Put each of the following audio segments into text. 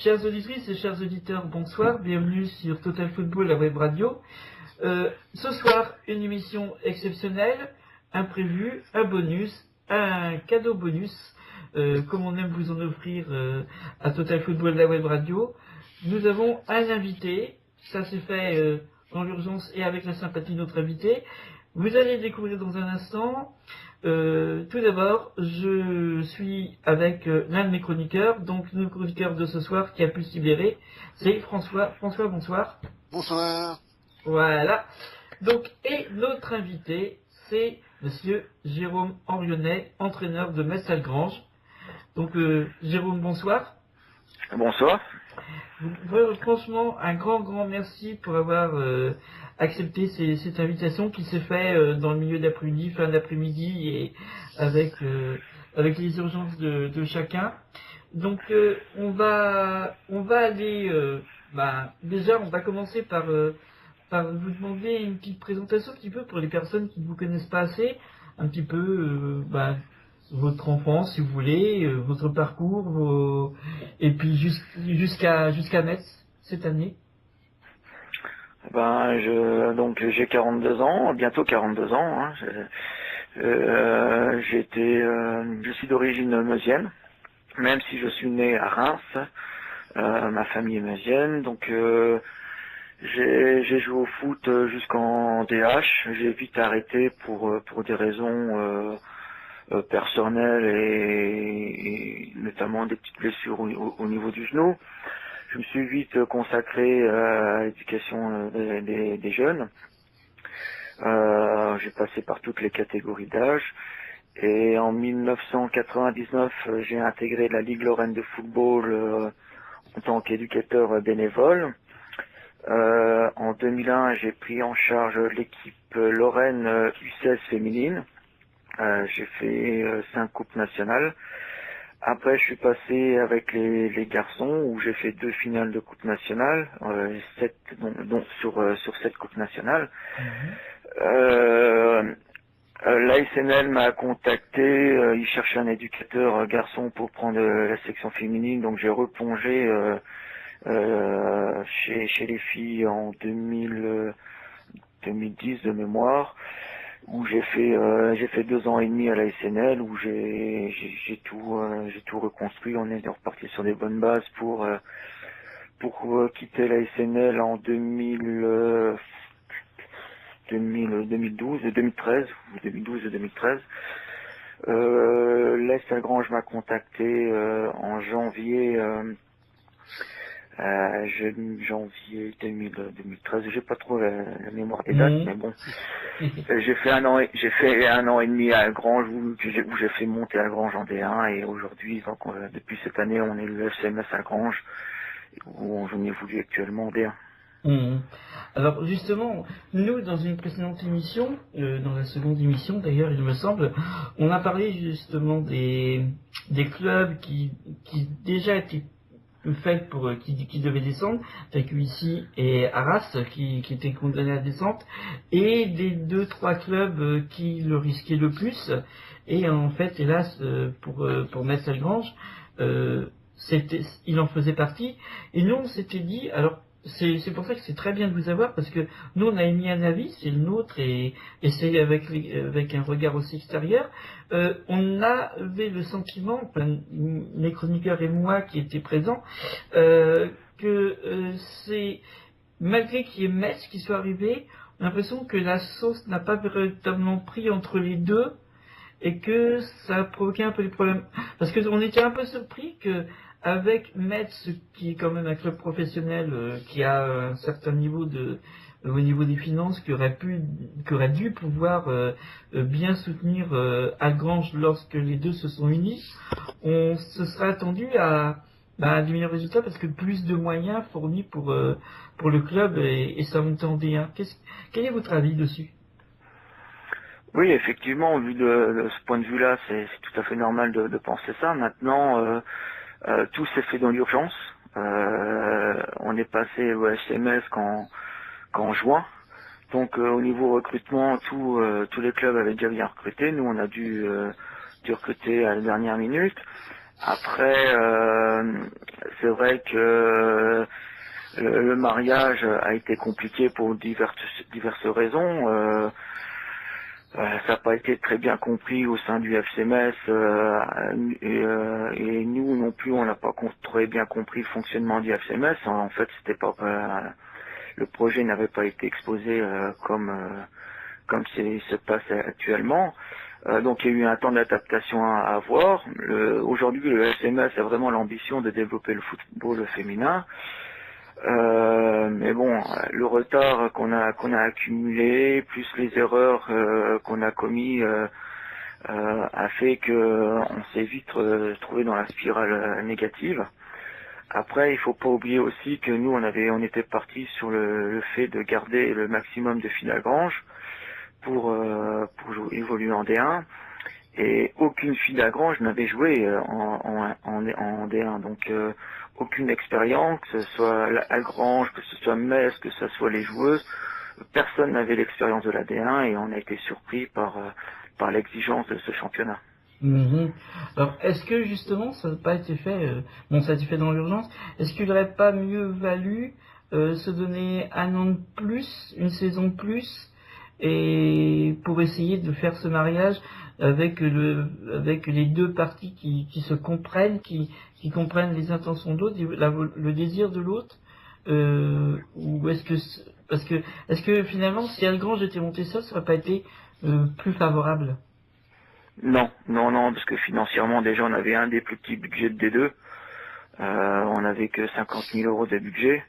Chères auditrices et chers auditeurs, bonsoir, bienvenue sur Total Football, la web radio. Ce soir, une émission exceptionnelle, un prévu, un bonus, un cadeau bonus, comme on aime vous en offrir à Total Football, la web radio. Nous avons un invité, ça s'est fait dans l'urgence et avec la sympathie de notre invité. Vous allez le découvrir dans un instant. Tout d'abord, je suis avec l'un de mes chroniqueurs, donc le chroniqueur de ce soir qui a pu se libérer, c'est François. François, bonsoir. Bonsoir. Voilà. Donc, et notre invité, c'est Monsieur Jérôme Henrionnet, entraîneur de Metz-Algrange. Donc, Jérôme, bonsoir. Bonsoir. Franchement, un grand merci pour avoir accepté cette invitation qui s'est faite dans le milieu d'après-midi, fin d'après-midi, et avec les urgences de chacun. Donc on va aller déjà on va commencer par vous demander une petite présentation un petit peu pour les personnes qui ne vous connaissent pas assez, un petit peu votre enfance si vous voulez, votre parcours, et puis jusqu'à Metz cette année. J'ai 42 ans, bientôt 42 ans. Hein. Je suis d'origine meusienne, même si je suis né à Reims. Ma famille est meusienne, donc j'ai joué au foot jusqu'en DH. J'ai vite arrêté pour des raisons personnelles et notamment des petites blessures au niveau du genou. Je me suis vite consacré à l'éducation des jeunes. J'ai passé par toutes les catégories d'âge. Et en 1999, j'ai intégré la Ligue Lorraine de football en tant qu'éducateur bénévole. En 2001, j'ai pris en charge l'équipe Lorraine U16 féminine. J'ai fait 5 coupes nationales. Après, je suis passé avec les garçons où j'ai fait 2 finales de coupe nationale, 7 sur 7 coupes nationales. L'ASNL m'a contacté, il cherchait un éducateur garçon pour prendre la section féminine, donc j'ai replongé chez les filles en 2010 de mémoire, où j'ai fait 2 ans et demi à la SNL, où j'ai tout reconstruit. On est reparti sur des bonnes bases pour quitter la SNL en 2012 et 2013, ou 2012 et 2013. L'Est Lagrange m'a contacté en janvier 2013, j'ai pas trop la mémoire des dates, mais bon. J'ai fait un an et demi à Algrange où j'ai fait monter Algrange en D1, et aujourd'hui, donc, depuis cette année, on est le FCMS Algrange où on évolue actuellement en D1. Alors justement, nous dans une précédente émission, dans la seconde émission d'ailleurs il me semble, on a parlé justement des clubs qui déjà étaient faits pour qui devaient descendre, avec ici et Arras qui étaient condamnés à descente, et des 2-3 clubs qui le risquaient le plus. Et en fait, hélas, pour Metz-Algrange, il en faisait partie. Et nous on s'était dit, alors c'est pour ça que c'est très bien de vous avoir, parce que nous on a émis un avis, c'est le nôtre, et c'est avec un regard aussi extérieur. On avait le sentiment, enfin, mes chroniqueurs et moi qui étaient présents, que c'est, malgré qu'il y ait Metz qui soit arrivé, on a l'impression que la sauce n'a pas véritablement pris entre les deux, et que ça a provoqué un peu des problèmes. Parce qu'on était un peu surpris que, avec Metz, qui est quand même un club professionnel, qui a un certain niveau au niveau des finances, qui aurait dû pouvoir bien soutenir Algrange lorsque les deux se sont unis, on se serait attendu à des meilleurs résultats, parce que plus de moyens fournis pour le club et sa montée en D1. Quel est votre avis dessus? Oui, effectivement, vu de ce point de vue-là, c'est tout à fait normal de penser ça. Maintenant, tout s'est fait dans l'urgence. On est passé au SMS qu'en juin. Donc au niveau recrutement, tous les clubs avaient déjà bien recruté. Nous, on a dû recruter à la dernière minute. Après, c'est vrai que le mariage a été compliqué pour diverses raisons. Ça n'a pas été très bien compris au sein du FCMS et nous non plus, on n'a pas très bien compris le fonctionnement du FCMS. En fait, c'était pas le projet n'avait pas été exposé comme se passe actuellement. Donc il y a eu un temps d'adaptation à avoir. Aujourd'hui, le FCMS a vraiment l'ambition de développer le football féminin. Mais bon, le retard qu'on a accumulé, plus les erreurs qu'on a commis, a fait que on s'est vite trouvé dans la spirale négative. Après, il faut pas oublier aussi que nous, on était partis sur le fait de garder le maximum de filles Lagrange pour évoluer en D1. Et aucune fille Lagrange n'avait joué en D1, donc aucune expérience, que ce soit Lagrange, que ce soit Metz, que ce soit les joueuses, personne n'avait l'expérience de la D1 et on a été surpris par l'exigence de ce championnat. Mhm. Alors, est-ce que justement, ça n'a pas été fait, ça a été fait dans l'urgence, est-ce qu'il n'aurait pas mieux valu se donner un an de plus, une saison de plus, et pour essayer de faire ce mariage avec les deux parties qui se comprennent, qui comprennent les intentions de l'autre, le désir de l'autre, ou est-ce que finalement, si Algrange était monté seul, ça n'aurait pas été plus favorable? Non, parce que financièrement déjà on avait un des plus petits budgets de D2. On n'avait que 50 000 euros de budget.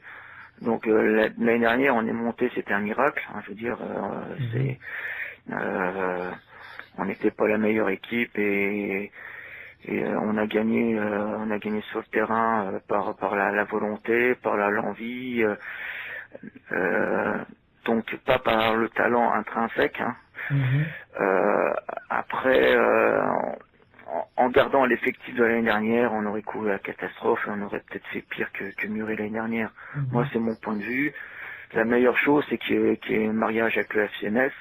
Donc l'année dernière on est monté, c'était un miracle. Hein, je veux dire, on n'était pas la meilleure équipe et on a gagné sur le terrain par la volonté, par l'envie, donc pas par le talent intrinsèque. Hein. Après, en gardant l'effectif de l'année dernière, on aurait couru la catastrophe et on aurait peut-être fait pire que Muret l'année dernière. Moi, c'est mon point de vue. La meilleure chose, c'est qu'il y ait un mariage avec le FCMS.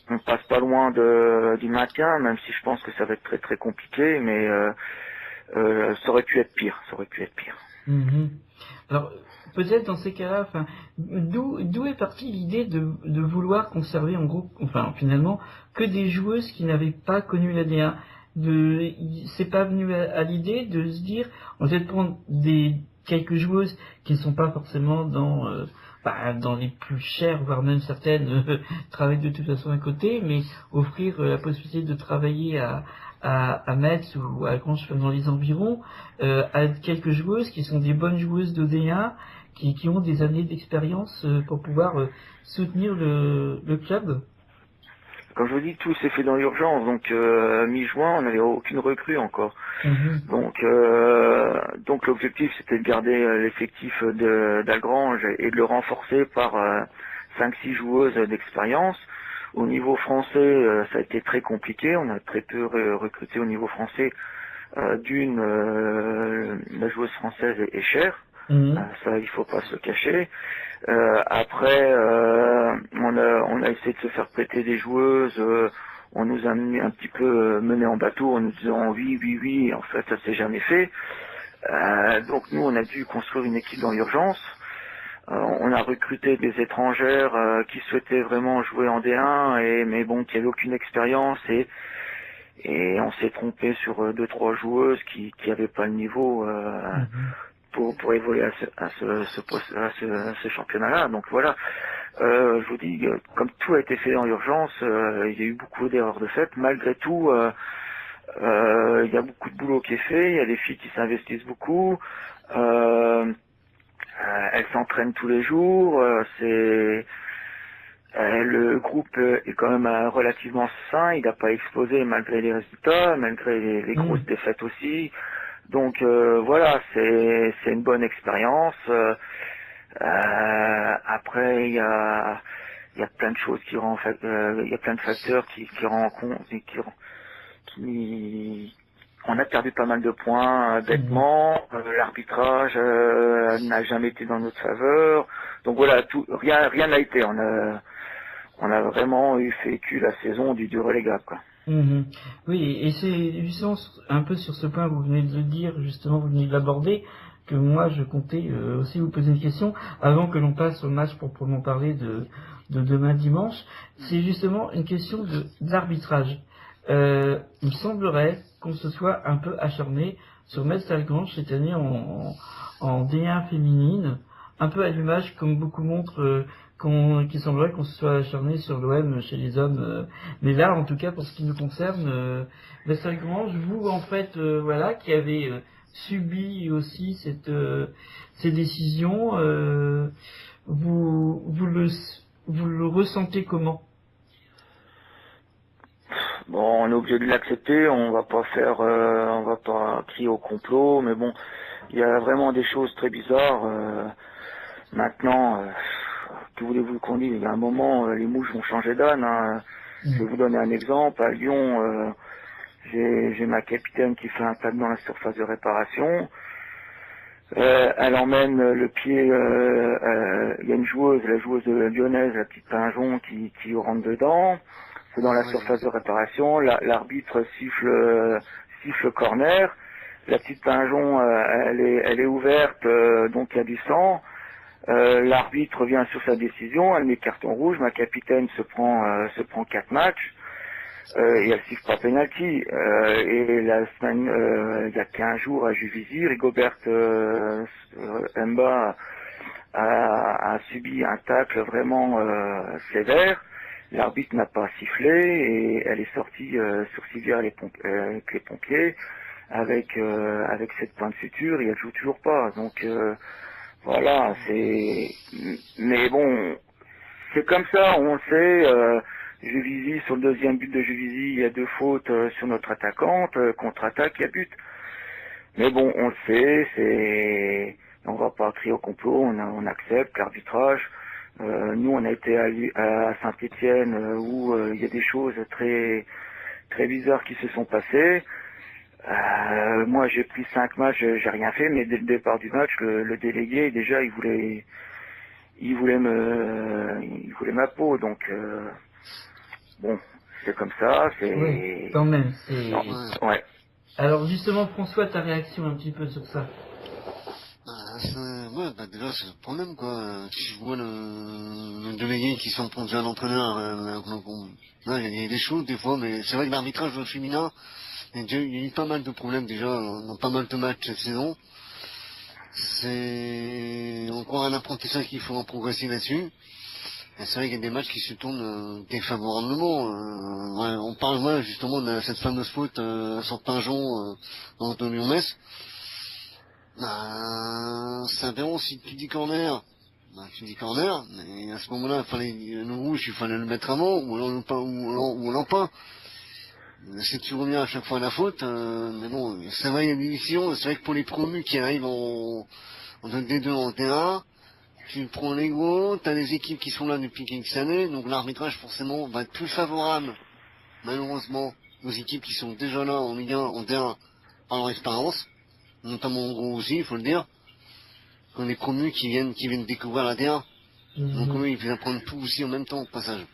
On passe pas loin du maintien, même si je pense que ça va être très très compliqué, mais ça aurait pu être pire. Alors, peut-être dans ces cas-là, d'où est partie l'idée de vouloir conserver en groupe, finalement, que des joueuses qui n'avaient pas connu la D1. C'est pas venu à l'idée de se dire, on va peut-être prendre quelques joueuses qui ne sont pas forcément dans les plus chères, voire même certaines travaillent de toute façon à côté, mais offrir la possibilité de travailler à Metz ou à Grange dans les environs, à quelques joueuses qui sont des bonnes joueuses de D1, qui ont des années d'expérience pour pouvoir soutenir le club. Comme je vous dis, tout s'est fait dans l'urgence, donc mi-juin, on n'avait aucune recrue encore. Donc l'objectif c'était de garder l'effectif d'Algrange et de le renforcer par 5-6 joueuses d'expérience. Au niveau français, ça a été très compliqué, on a très peu recruté au niveau français. La joueuse française est chère, ça il faut pas se le cacher. Après, on a essayé de se faire prêter des joueuses. On nous a un petit peu mené en bateau en nous disant oui, et en fait ça s'est jamais fait. Donc nous on a dû construire une équipe dans l'urgence. On a recruté des étrangères qui souhaitaient vraiment jouer en D1 mais bon qui n'avaient aucune expérience et on s'est trompé sur 2-3 joueuses qui n'avaient pas le niveau pour évoluer à ce championnat-là. Donc voilà, je vous dis, comme tout a été fait dans l'urgence, il y a eu beaucoup d'erreurs de fait. Malgré tout, il y a beaucoup de boulot qui est fait, il y a des filles qui s'investissent beaucoup, elles s'entraînent tous les jours, le groupe est quand même relativement sain, il n'a pas explosé malgré les résultats, malgré les grosses défaites aussi. Donc voilà, c'est une bonne expérience. Après, il y a plein de choses il y a plein de facteurs qui rencontrent et on a perdu pas mal de points bêtement. L'arbitrage n'a jamais été dans notre faveur. Donc voilà, rien n'a été. on a vraiment vécu la saison du relégable, quoi. Mhm. Oui, et c'est justement un peu sur ce point que vous venez de le dire, justement, vous venez de l'aborder, que moi je comptais aussi vous poser une question, avant que l'on passe au match pour proprement parler de demain dimanche. C'est justement une question d'arbitrage. Il me semblerait qu'on se soit un peu acharné sur Metz Salgrange cette année en D1 féminine, un peu à l'image, comme beaucoup montrent, qu'il semblerait qu'on se soit acharné sur l'OM chez les hommes. Mais là, en tout cas, pour ce qui nous concerne, Metz Salgrange, vous, en fait, voilà, qui avez subi aussi ces décisions, vous le ressentez comment? Bon, on est obligé de l'accepter, on va pas crier au complot, mais bon, il y a vraiment des choses très bizarres. Maintenant, que voulez-vous qu'on dise? Il y a un moment, les mouches vont changer d'âne, hein. Je vais vous donner un exemple. À Lyon, j'ai ma capitaine qui fait un tacle dans la surface de réparation. Elle emmène le pied, il y a une joueuse, la joueuse lyonnaise, la petite Pinjon, qui rentre dedans. C'est dans la surface de réparation. L'arbitre siffle corner. La petite Pinjon, elle est ouverte, donc il y a du sang. L'arbitre vient sur sa décision, elle met carton rouge. Ma capitaine se prend 4 matchs. Et elle siffle pas penalty. Et la semaine, il y a 15 jours à Juvisy, Rigobert Mba a subi un tacle vraiment sévère. L'arbitre n'a pas sifflé et elle est sortie sur civière avec les pompiers avec 7 points de suture et elle joue toujours pas. Donc voilà, mais bon, c'est comme ça, on le sait. Juvisy, sur le deuxième but de Juvisy, il y a 2 fautes sur notre attaquante, contre-attaque, il y a but. Mais bon, on le sait, on va pas crier au complot, on accepte l'arbitrage. Nous, on a été à Saint-Étienne où il y a des choses très très bizarres qui se sont passées. Moi, j'ai pris 5 matchs, j'ai rien fait, mais dès le départ du match, le délégué, déjà, il voulait ma peau, donc bon, c'est comme ça, c'est... Oui, quand même, c'est... Ouais. Alors justement, François, ta réaction un petit peu sur ça? Déjà, c'est le problème, quoi. Si je vois le délégué qui s'en prend déjà à l'entraîneur, il y a des choses, des fois, mais c'est vrai que l'arbitrage féminin, il y a eu pas mal de problèmes, déjà, dans pas mal de matchs cette saison. C'est encore un apprentissage qu'il faut en progresser là-dessus. Et c'est vrai qu'il y a des matchs qui se tournent défavorablement. On parle justement de cette fameuse faute sur Pinjon dans le Lyon-Metz. C'est intéressant si tu dis corner. Tu dis corner, mais à ce moment-là, il fallait le rouge, il fallait le mettre avant, ou alors pas. Si tu reviens à chaque fois à la faute, mais bon, ça va, il y a des décisions. C'est vrai que pour les promus qui arrivent en D2 en T1, tu prends les gros, t'as des équipes qui sont là depuis quelques années, donc l'arbitrage forcément va être plus favorable, malheureusement, aux équipes qui sont déjà là en Ligue 1, en D1, par leur expérience, notamment en gros aussi, il faut le dire, quand les promus qui viennent découvrir la D1, donc eux, ils viennent apprendre tout aussi en même temps, au passage.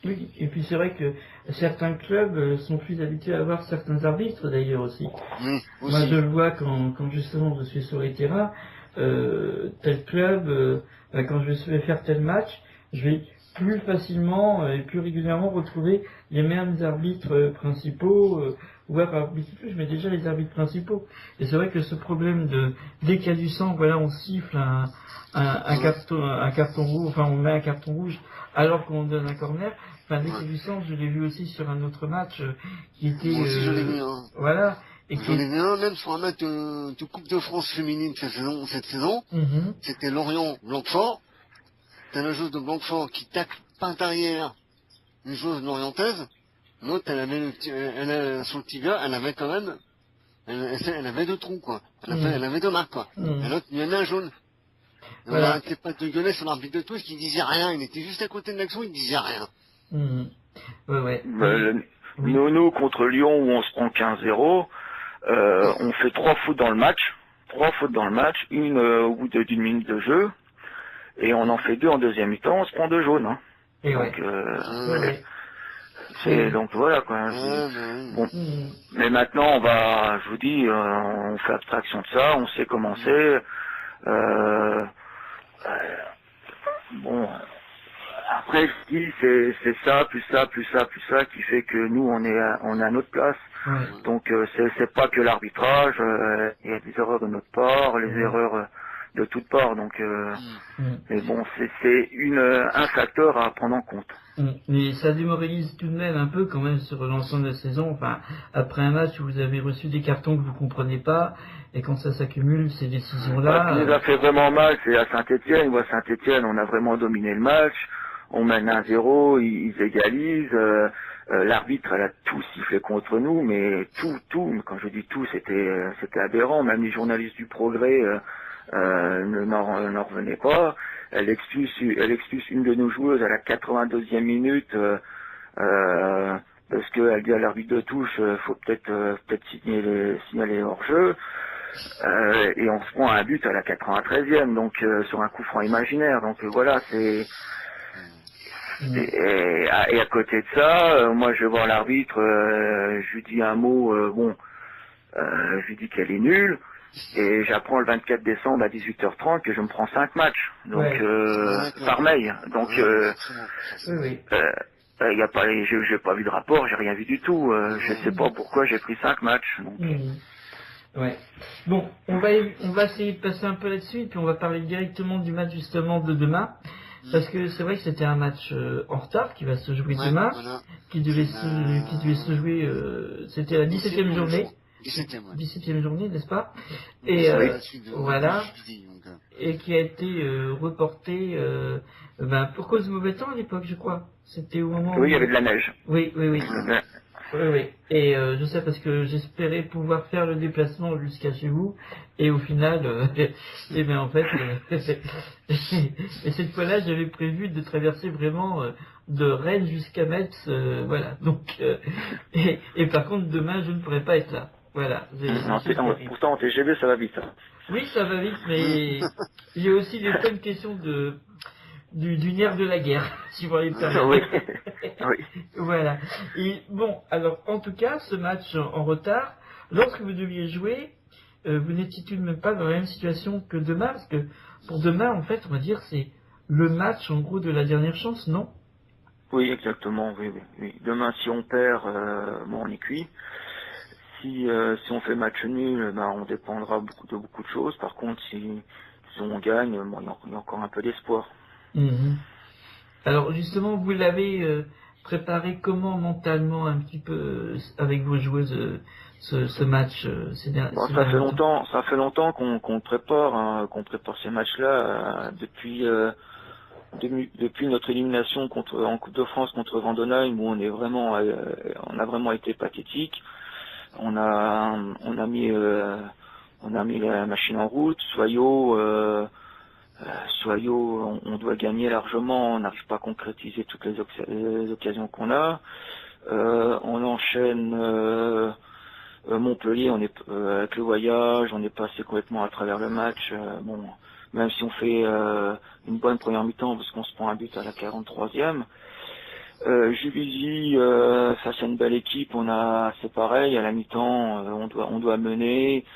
Oui, et puis c'est vrai que certains clubs sont plus habitués à avoir certains arbitres d'ailleurs aussi. Oui, aussi. Moi je le vois quand justement je suis sur les terrains, tel club, quand je vais faire tel match, je vais plus facilement et plus régulièrement retrouver les mêmes arbitres principaux, ou par arbitre, je mets déjà les arbitres principaux. Et c'est vrai que ce problème dès qu'il y a du sang, voilà, on siffle un carton rouge, enfin on met un carton rouge alors qu'on donne un corner. Enfin, dès qu'il y a du sang, je l'ai vu aussi sur un autre match qui était... Moi aussi, je l'ai vu, hein. Voilà. J'en ai vu un, même sur un match de Coupe de France féminine cette saison. C'était Lorient-Blanquefort. T'as la joueuse de Blanquefort qui tacle pas derrière une joueuse lorientaise. L'autre, elle avait sur le tibia, elle avait quand même, elle avait 2 trous, quoi. Elle avait 2 marques, quoi. Et l'autre, il y en a un jaune. Et voilà. On n'arrêtait pas de gueuler sur l'arbitre de touche qui disait rien. Il était juste à côté de l'action, il disait rien. Ouais. Nous, contre Lyon, où on se prend 15-0, on fait 3 fautes dans le match. 3 fautes dans le match, une au bout d'une minute de jeu. Et on en fait 2 en deuxième mi-temps, on se prend 2 jaunes. Hein. Et Donc, ouais. donc voilà quoi. Bon. Mais maintenant, je vous dis, on fait abstraction de ça, on sait comment c'est. Bon, après, je dis, c'est ça, plus ça, plus ça, plus ça, qui fait que nous, on est à notre place. Ouais. Donc, c'est pas que l'arbitrage, il y a des erreurs de notre part, les erreurs de toutes parts. Donc, mais bon, c'est un facteur à prendre en compte. Mais ça démoralise tout de même un peu quand même sur l'ensemble de la saison. Enfin, après un match où vous avez reçu des cartons que vous comprenez pas, et quand ça s'accumule, ces décisions-là... Ce qui nous a fait vraiment mal, c'est à Saint-Etienne. Moi, Saint-Etienne, on a vraiment dominé le match. On mène 1-0, ils égalisent. L'arbitre, elle a tout sifflé contre nous, mais tout. Quand je dis tout, c'était aberrant. Même les journalistes du Progrès n'en revenaient pas. Elle expulse une de nos joueuses à la 82e minute parce qu'elle dit à l'arbitre de touche, faut peut-être signaler hors-jeu. Et on se prend un but à la 93e, donc sur un coup franc imaginaire. Donc voilà, et à côté de ça, moi je vais voir l'arbitre, je lui dis un mot, je lui dis qu'elle est nulle. Et j'apprends le 24 décembre à 18h30 que je me prends 5 matchs, donc par mail. Donc y a pas, j'ai pas vu de rapport, j'ai rien vu du tout. Je sais pas pourquoi j'ai pris 5 matchs. Donc. Ouais. Bon, on va essayer de passer un peu là-dessus, et puis on va parler directement du match justement de demain, parce que c'est vrai que c'était un match en retard qui va se jouer demain, qui devait se jouer, c'était la 17e journée. 17e journée, n'est-ce pas? Et voilà, et qui a été reporté pour cause de mauvais temps à l'époque, je crois. C'était au moment où il y avait de la neige. Oui. Oui. Et je sais parce que j'espérais pouvoir faire le déplacement jusqu'à chez vous, et au final, et bien en fait, et cette fois-là, j'avais prévu de traverser vraiment de Rennes jusqu'à Metz, voilà. Donc, et par contre, demain, je ne pourrais pas être là. Voilà. Pourtant, en TGV, ça va vite. Hein. Oui, ça va vite, mais j'ai aussi des bonnes questions du nerf de la guerre, si vous voulez me permettre. Oui. Voilà. Et bon, alors, en tout cas, ce match en retard, lorsque vous deviez jouer, vous n'étiez tout de même pas dans la même situation que demain, parce que pour demain, en fait, on va dire, c'est le match, en gros, de la dernière chance, non? Oui, exactement, oui. Demain, si on perd, on est cuit. Si on fait match nul, on dépendra de beaucoup de choses. Par contre, si on gagne, il y a encore un peu d'espoir. Alors justement, vous l'avez préparé comment mentalement un petit peu avec vos joueuses ce match ça fait longtemps qu'on prépare ces matchs-là depuis notre élimination en Coupe de France contre Vendenheim, où on a vraiment été pathétique. On a mis la machine en route. Soyaux, on doit gagner largement, on n'arrive pas à concrétiser toutes les occasions qu'on a. On enchaîne Montpellier, avec le voyage, on est passé complètement à travers le match. Même si on fait une bonne première mi-temps parce qu'on se prend un but à la 43e. Juvisy, face à une belle équipe, c'est pareil, à la mi-temps, on doit mener.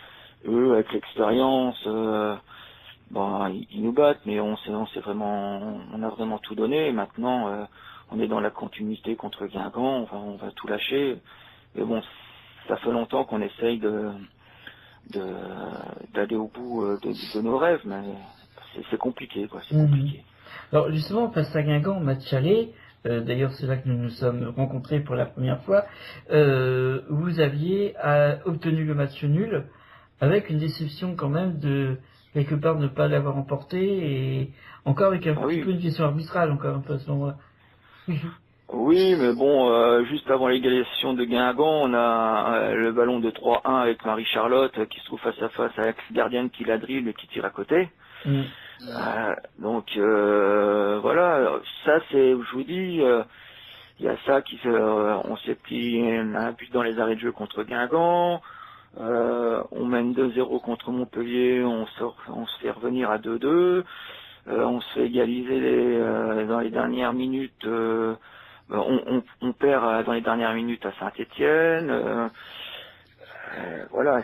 Eux, avec l'expérience, ils nous battent, mais on a vraiment tout donné. Et maintenant, on est dans la continuité contre Guingamp, on va tout lâcher. Mais bon, ça fait longtemps qu'on essaye d'aller au bout de nos rêves, mais c'est compliqué, quoi. C'est compliqué. Alors justement, face à Guingamp, match aller, d'ailleurs c'est là que nous nous sommes rencontrés pour la première fois, vous aviez obtenu le match nul, avec une déception quand même de quelque part ne pas l'avoir emporté, et encore avec un petit peu une question arbitrale encore un peu à ce moment-là. Oui, mais bon, juste avant l'égalisation de Guingamp, on a le ballon de 3-1 avec Marie-Charlotte qui se trouve face à face avec la gardienne qui la dribble et qui tire à côté. Donc voilà, ça c'est, je vous dis, il y a ça on s'est pris un but dans les arrêts de jeu contre Guingamp, on mène 2-0 contre Montpellier, on se fait revenir à 2-2. On se fait égaliser dans les dernières minutes. On perd dans les dernières minutes à Saint-Étienne. Voilà,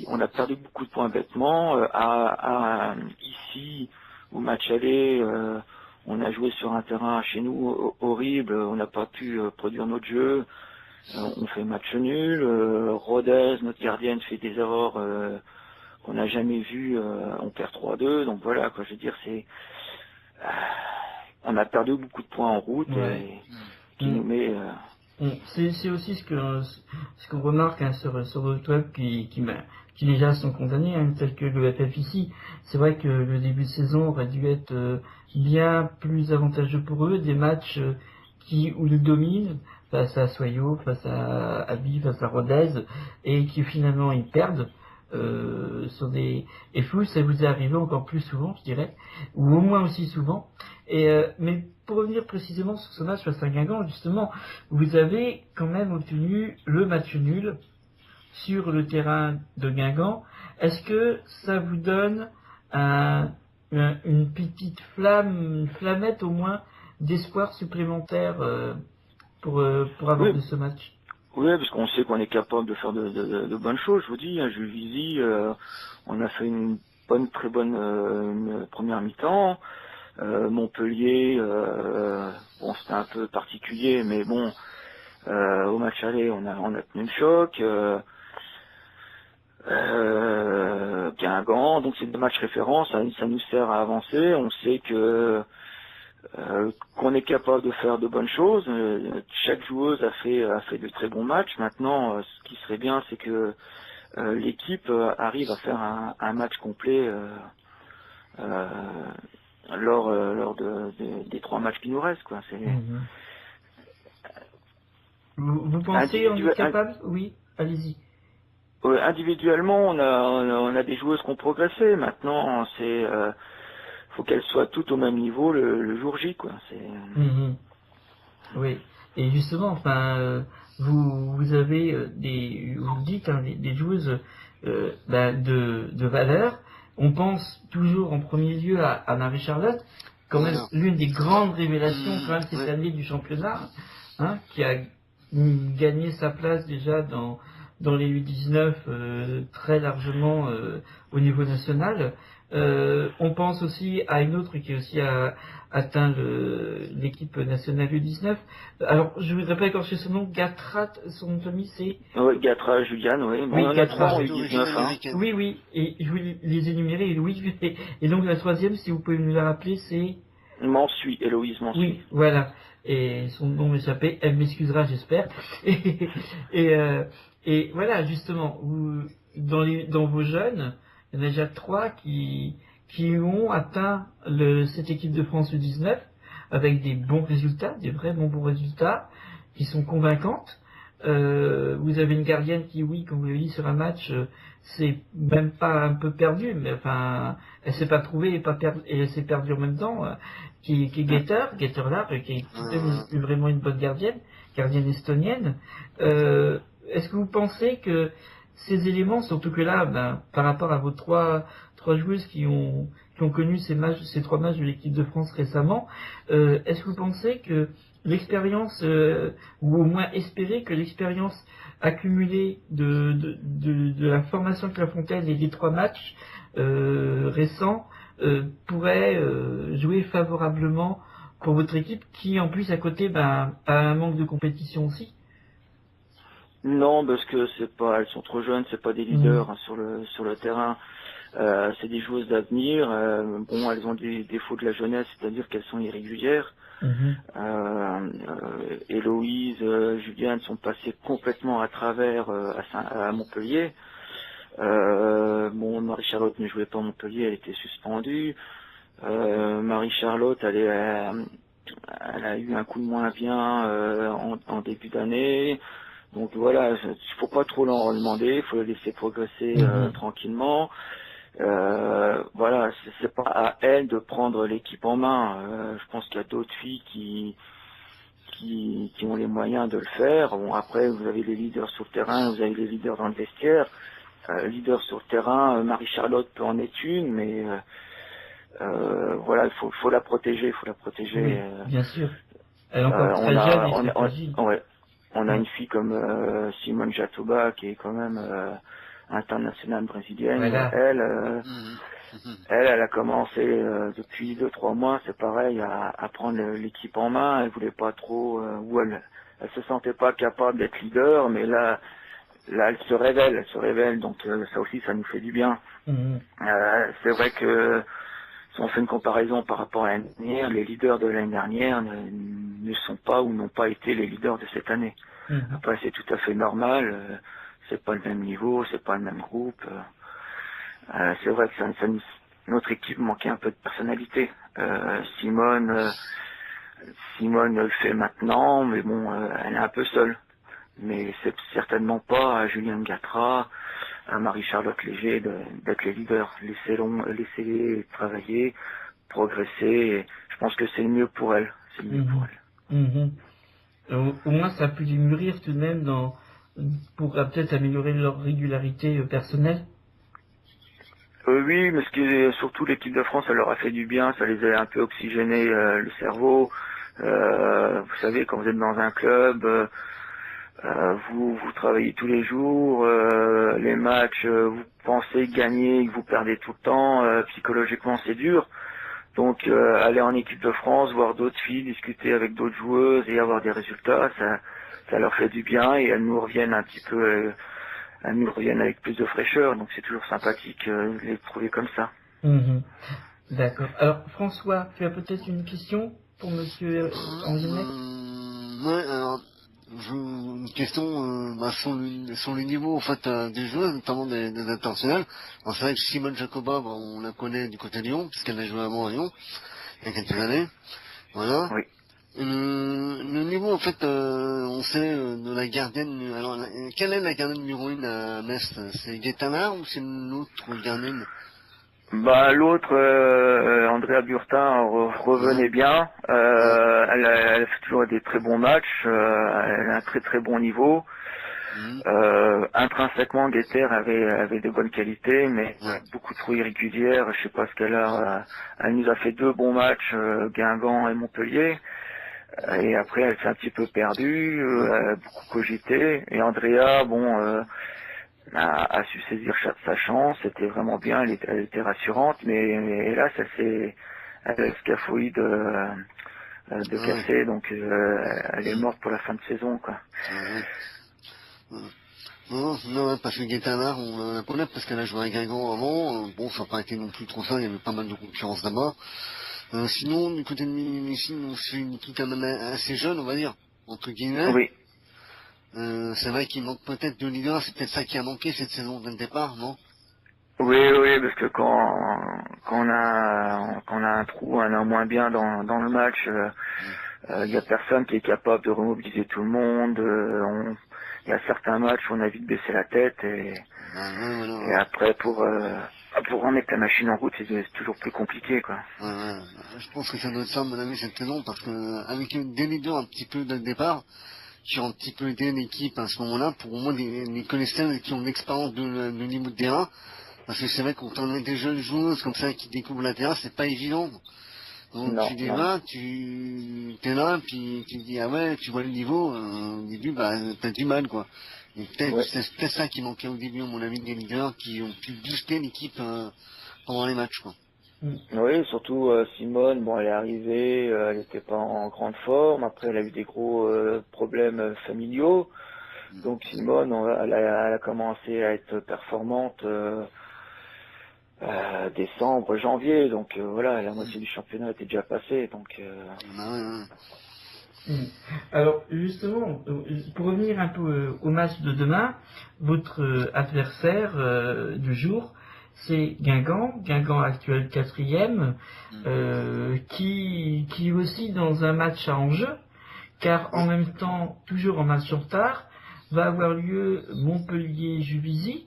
on a perdu beaucoup de points bêtement. Ici, au match aller, on a joué sur un terrain chez nous horrible. On n'a pas pu produire notre jeu. On fait match nul. Rodez, notre gardienne, fait des erreurs qu'on n'a jamais vues. On perd 3-2. Donc voilà, quoi. Je veux dire, on a perdu beaucoup de points en route et qui nous met. C'est aussi ce qu'on remarque hein, sur d'autres clubs qui déjà sont condamnés, hein, tels que le FF ici. C'est vrai que le début de saison aurait dû être bien plus avantageux pour eux, des matchs où ils dominent face à Soyo, face à Abi, face à Rodez, et qui finalement ils perdent. Et vous, ça vous est arrivé encore plus souvent, je dirais, ou au moins aussi souvent. Mais pour revenir précisément sur ce match face à Guingamp, justement, vous avez quand même obtenu le match nul sur le terrain de Guingamp. Est-ce que ça vous donne une petite flamme, une flammette au moins d'espoir supplémentaire pour aborder ce match? Oui, parce qu'on sait qu'on est capable de faire de bonnes choses, je vous dis. Hein, Juvisy, on a fait une très bonne première mi-temps. Montpellier, bon, c'était un peu particulier, mais bon, au match aller, on a tenu le choc. Guingamp, donc c'est des matchs références, ça nous sert à avancer. On sait qu'on est capable de faire de bonnes choses. Chaque joueuse a fait de très bons matchs. Maintenant, ce qui serait bien, c'est que l'équipe arrive à faire un match complet lors des 3 matchs qui nous restent, quoi. Vous pensez en être capable? Oui, allez-y. Individuellement, on a des joueuses qui ont progressé. Maintenant, faut qu'elles soient toutes au même niveau le jour J, quoi. Oui. Et justement, enfin, vous avez vous dites hein, des joueuses de valeur. On pense toujours en premier lieu à Marie-Charlotte, quand même l'une des grandes révélations quand même cette année du championnat, hein, qui a gagné sa place déjà dans les U19 très largement au niveau national. On pense aussi à une autre qui aussi a atteint l'équipe nationale U19. Alors, je ne voudrais pas écorcher son nom, Gatrat, son nom de famille c'est... Oui, Gatra, Juliane, oui. Bon, Oui, on a Gatra, 3 U19, hein. Oui, et je voulais les énumérer, oui. Et donc la troisième, si vous pouvez nous la rappeler, c'est... Mansuy, Héloïse Mansuy. Oui, voilà. Et son nom m'échappait, elle m'excusera, j'espère. Et voilà, justement, dans vos jeunes, il y en a déjà 3 qui ont atteint cette équipe de France U19 avec des bons résultats, des vrais bons résultats, qui sont convaincantes. Vous avez une gardienne qui, oui, comme vous l'avez dit sur un match, c'est même pas un peu perdu, mais enfin, elle s'est pas trouvée et elle s'est perdue en même temps, qui est Getter là, qui est vraiment une bonne gardienne estonienne. Est-ce que vous pensez que ces éléments, surtout que là, par rapport à vos trois joueuses qui ont connu ces 3 matchs de l'équipe de France récemment, est-ce que vous pensez que l'expérience, ou au moins espérer que l'expérience accumulée de la formation Clairefontaine et des 3 matchs récents pourrait jouer favorablement pour votre équipe qui, en plus, à côté, a un manque de compétition aussi? Non, parce que elles sont trop jeunes, c'est pas des leaders hein, sur le terrain. C'est des joueuses d'avenir. Bon, elles ont des défauts de la jeunesse, c'est-à-dire qu'elles sont irrégulières. Héloïse, Juliane sont passées complètement à travers à Montpellier. Bon, Marie-Charlotte ne jouait pas à Montpellier, elle était suspendue. Marie-Charlotte, elle a eu un coup de moins bien en début d'année. Donc voilà, il faut pas trop leur demander, il faut les laisser progresser tranquillement. Voilà, c'est pas à elle de prendre l'équipe en main. Je pense qu'il y a d'autres filles qui ont les moyens de le faire. Bon, après, vous avez les leaders sur le terrain, vous avez les leaders dans le vestiaire. Leader sur le terrain, Marie-Charlotte peut en être une, mais Voilà, il faut la protéger, Oui, bien sûr. Elle est encore on très jeune et a, très fragile. ouais, on a une fille comme Simone Jatoba qui est quand même internationale brésilienne. Voilà. Elle a commencé depuis 2-3 mois, c'est pareil, à prendre l'équipe en main. Elle voulait pas trop, ou elle se sentait pas capable d'être leader, mais là, elle se révèle. Donc ça aussi, ça nous fait du bien. Mhm. C'est vrai que si on fait une comparaison par rapport à l'année dernière, les leaders de l'année dernière ne sont pas ou n'ont pas été les leaders de cette année. Mhm. Après, c'est tout à fait normal. C'est pas le même niveau, c'est pas le même groupe. C'est vrai que notre équipe manquait un peu de personnalité. Simone le fait maintenant, mais bon, elle est un peu seule. Mais c'est certainement pas à Julien Gatra, à Marie-Charlotte Léger d'être les leaders. Laissez-les travailler, progresser. Je pense que c'est le mieux pour elle. C'est le mieux pour elle. Mhm. Au moins, ça a pu les mûrir tout de même pour peut-être améliorer leur régularité personnelle. Oui, mais surtout l'équipe de France, ça leur a fait du bien, ça les a un peu oxygéné le cerveau. Vous savez, quand vous êtes dans un club, vous travaillez tous les jours, les matchs, vous pensez gagner, que vous perdez tout le temps, psychologiquement c'est dur. Donc aller en équipe de France, voir d'autres filles, discuter avec d'autres joueuses et avoir des résultats, ça leur fait du bien et elles nous reviennent un petit peu, elles nous reviennent avec plus de fraîcheur. Donc c'est toujours sympathique de les trouver comme ça. Mhm. D'accord. Alors, François, tu as peut-être une question pour Monsieur Anguillet? Ouais, alors, une question sur le niveau en fait des joueurs, notamment des internationales. Alors, c'est vrai que Simone Jacoba, on la connaît du côté de Lyon, puisqu'elle a joué avant à Lyon, il y a quelques années. Voilà. Oui. Le niveau en fait, on sait de la gardienne. Alors, quelle est la gardienne numéro 1 à Metz? C'est Guettana ou c'est une autre gardienne? Bah l'autre, Andrea Burtin revenait bien. Elle fait toujours des très bons matchs. Elle a un très très bon niveau. Intrinsèquement, Guetter avait de bonnes qualités, mais beaucoup trop irrégulière. Je sais pas ce qu'elle a. Elle nous a fait 2 bons matchs, Guingamp et Montpellier. Et après, elle s'est un petit peu perdue, elle a beaucoup cogité. Et Andrea, a su saisir sa chance, c'était vraiment bien, elle était rassurante, mais hélas, elle a le scaphoïde de casser, donc elle est morte pour la fin de saison, quoi. Non, parce que Guettana, on la connaît parce qu'elle a joué à Guingamp avant. Bon, ça n'a pas été non plus trop ça, il y avait pas mal de concurrence là-bas. Sinon, du côté de Missy, c'est une équipe quand même assez jeune, on va dire, entre guillemets. Oui. C'est vrai qu'il manque peut-être de leader, c'est peut-être ça qui a manqué cette saison dès le départ, non? Oui, parce que quand on a un trou, un moins bien dans le match, il y a personne qui est capable de remobiliser tout le monde. Il y a certains matchs où on a vite baissé la tête et après pour remettre la machine en route, c'est toujours plus compliqué, quoi. Je pense que ça doit être ça, mon ami, cette saison, parce que avec des leaders un petit peu dès le départ, qui ont un petit peu aidé l'équipe à ce moment-là, pour au moins des connaisseurs qui ont l'expérience de niveau de terrain, parce que c'est vrai qu'on a des jeunes joueuses comme ça qui découvrent la terrain, c'est pas évident. Donc Non, tu démarres, tu es là, puis tu dis ah ouais, tu vois le niveau, au début t'as du mal quoi. Et peut-être c'est peut-être ça qui manquait au début, à mon avis, des leaders qui ont pu booster l'équipe pendant les matchs quoi. Oui, surtout Simone, elle est arrivée, elle n'était pas en grande forme, après elle a eu des gros problèmes familiaux, donc Simone, elle a commencé à être performante décembre, janvier, donc la moitié du championnat était déjà passée, donc... Alors justement, pour revenir un peu au match de demain, votre adversaire du jour, c'est Guingamp actuel 4e, qui est aussi dans un match à enjeu, car en même temps, toujours en match en retard, va avoir lieu Montpellier-Juvisy.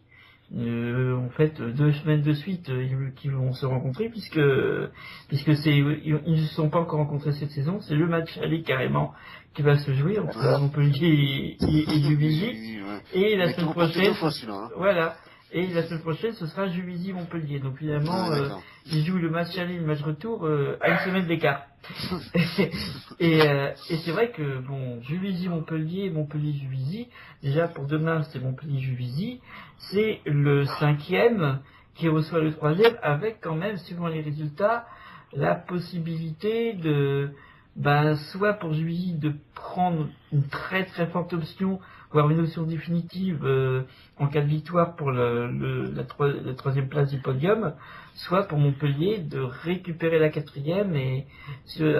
En fait 2 semaines de suite qui vont se rencontrer puisque ils ne se sont pas encore rencontrés cette saison, c'est le match aller carrément qui va se jouer entre Montpellier et Juvisy et la semaine prochaine Et la semaine prochaine, ce sera Juvisy-Montpellier. Donc finalement, Ouais, d'accord. ils jouent le match aller et le match retour à une semaine d'écart. Et c'est vrai que, bon, Juvisy-Montpellier, Montpellier-Juvisy, déjà pour demain, c'est Montpellier-Juvisy, c'est le 5e qui reçoit le 3e, avec quand même, suivant les résultats, la possibilité de, ben, soit pour Juvisy de prendre une très très forte option, voire une option définitive en cas de victoire pour la 3e place du podium, soit pour Montpellier de récupérer la 4e et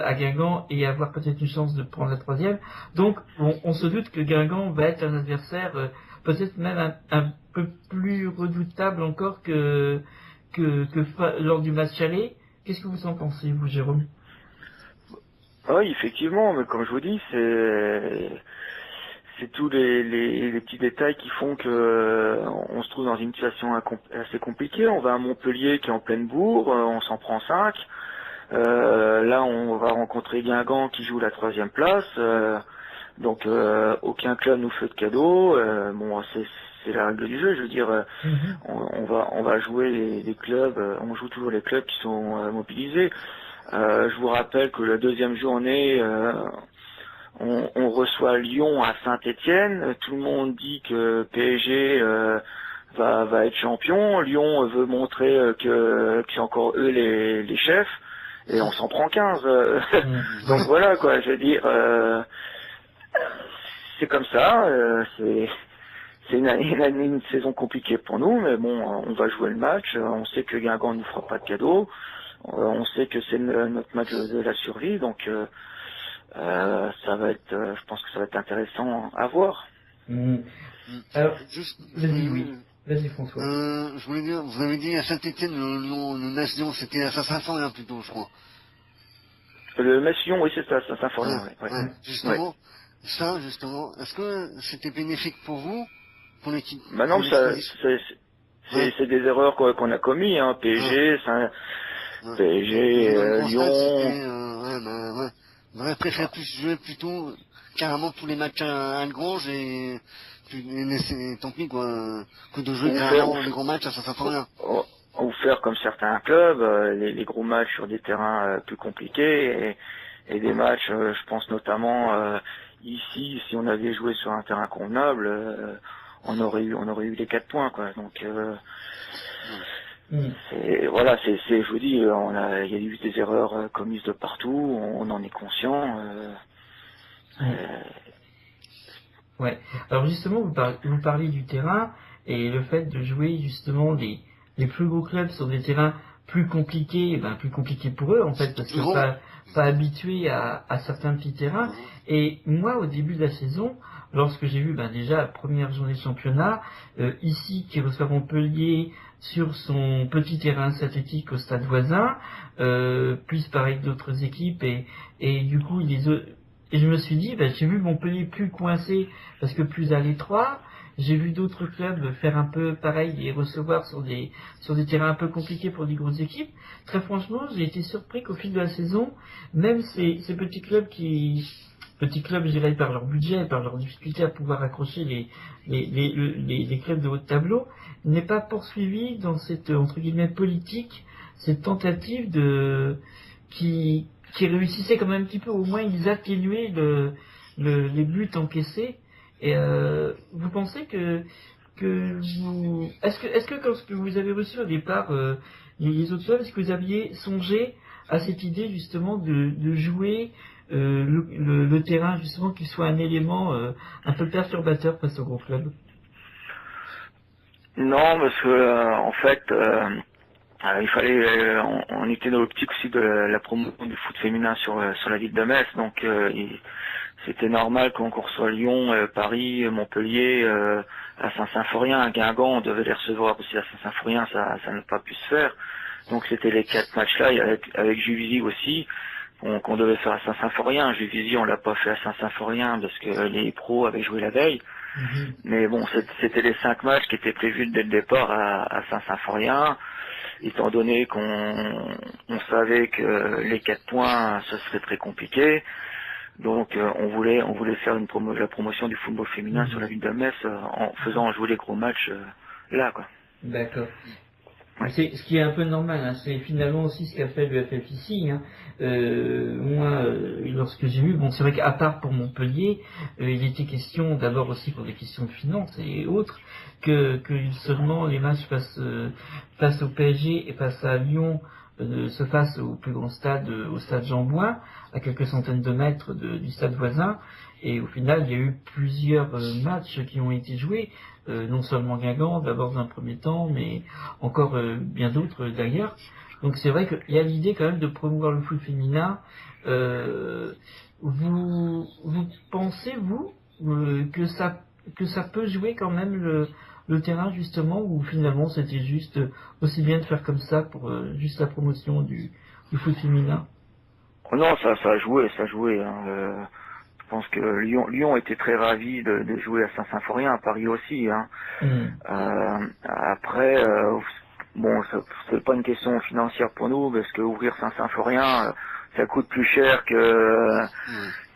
à Guingamp et avoir peut-être une chance de prendre la 3e. Donc on se doute que Guingamp va être un adversaire peut-être même un peu plus redoutable encore que lors du match aller. Qu'est-ce que vous en pensez, vous, Jérôme? Oui, effectivement, mais comme je vous dis, c'est tous les petits détails qui font que on se trouve dans une situation assez compliquée. On va à Montpellier qui est en pleine bourre, on s'en prend 5. Là, on va rencontrer Guingamp qui joue la 3e place. Donc, aucun club nous fait de cadeau. Bon, c'est la règle du jeu. Je veux dire, on va jouer les clubs. On joue toujours les clubs qui sont mobilisés. Je vous rappelle que la 2e journée, on reçoit Lyon à Saint-Étienne. Tout le monde dit que PSG va être champion. Lyon veut montrer que c'est encore eux les chefs. Et on s'en prend 15. Donc voilà, quoi. Je veux dire, c'est comme ça. C'est une saison compliquée pour nous, mais bon, on va jouer le match. On sait que Guingamp ne nous fera pas de cadeau. On sait que c'est notre match de la survie, donc ça va être, je pense que ça va être intéressant à voir. Alors, Juste, vas-y, oui. Vas-y, François. je voulais dire, vous avez dit à Saint-Étienne, le Nation, c'était à Saint-Symphorien plutôt, je crois. Le Messillon, oui, c'est ça, Saint-Symphorien, Ouais. Justement, justement, est-ce que c'était bénéfique pour vous, pour l'équipe? Bah non, c'est des erreurs qu'on a commis, hein. PSG, PSG, Lyon. J'aurais préféré jouer plutôt carrément tous les matchs à Grange et laisser, tant pis quoi, que de jouer carrément les gros matchs à Saint-Symphorien. Ou faire comme certains clubs, les gros matchs sur des terrains plus compliqués et des matchs, je pense notamment ici, si on avait joué sur un terrain convenable, on aurait eu les 4 points, quoi. Donc voilà, je vous dis, il y a eu des erreurs commises de partout, on en est conscient. Ouais. Alors justement, vous parlez du terrain et le fait de jouer justement les plus gros clubs sur des terrains plus compliqués, plus compliqués pour eux en fait, parce qu'ils sont pas habitués à certains petits terrains. Et moi, au début de la saison, lorsque j'ai vu déjà la première journée de championnat, ici qui reçoit Montpellier sur son petit terrain synthétique au stade voisin, plus pareil d'autres équipes et du coup et je me suis dit, j'ai vu Montpellier plus coincé parce que plus à l'étroit. J'ai vu d'autres clubs faire un peu pareil et recevoir sur des terrains un peu compliqués pour des grosses équipes. Très franchement, j'ai été surpris qu'au fil de la saison, même ces petits clubs je dirais par leur budget, par leur difficulté à pouvoir accrocher les clubs de haut de tableau, n'aient pas poursuivi dans cette, entre guillemets, politique, cette tentative qui réussissait quand même un petit peu, au moins ils atténuaient les buts encaissés. Et vous pensez que vous... Est-ce que quand vous avez reçu au départ les autres clubs, est-ce que vous aviez songé à cette idée justement de jouer le terrain, justement, qu'il soit un élément un peu perturbateur face au gros club? Non, parce que en fait, il fallait, on était dans l'optique aussi de la promotion du foot féminin sur la ville de Metz, donc c'était normal qu'on reçoit Lyon, Paris, Montpellier, à Saint-Symphorien, à Guingamp, on devait les recevoir aussi à Saint-Symphorien, ça n'a pas pu se faire. Donc c'était les 4 matchs-là, avec Juvisy aussi, qu'on devait faire à Saint-Symphorien. Juvisy, on l'a pas fait à Saint-Symphorien parce que les pros avaient joué la veille. Mais bon, c'était les 5 matchs qui étaient prévus dès le départ à Saint-Symphorien, étant donné qu'on savait que les 4 points, ce serait très compliqué. Donc on voulait faire la promotion du football féminin sur la ville de Metz en faisant jouer les gros matchs là, quoi. D'accord. C'est ce qui est un peu normal, hein. C'est finalement aussi ce qu'a fait le FF ici. Hein. Moi, lorsque j'ai vu, bon, c'est vrai qu'à part pour Montpellier, il était question, d'abord aussi pour des questions de finances et autres, que seulement les matchs face au PSG et face à Lyon se fassent au plus grand stade, au stade Jean-Bouin, à quelques centaines de mètres du stade voisin. Et au final, il y a eu plusieurs matchs qui ont été joués, non seulement Guingamp, d'abord dans un premier temps, mais encore bien d'autres derrière. Donc c'est vrai qu'il y a l'idée quand même de promouvoir le foot féminin. Vous pensez, vous, que ça peut jouer quand même le terrain justement, ou finalement c'était juste aussi bien de faire comme ça pour juste la promotion du foot féminin? Oh non, ça a joué, ça a joué. Hein. Je pense que Lyon était très ravi de jouer à Saint-Symphorien, à Paris aussi. Hein. Après, bon, c'est pas une question financière pour nous, parce que ouvrir Saint-Symphorien, ça coûte plus cher que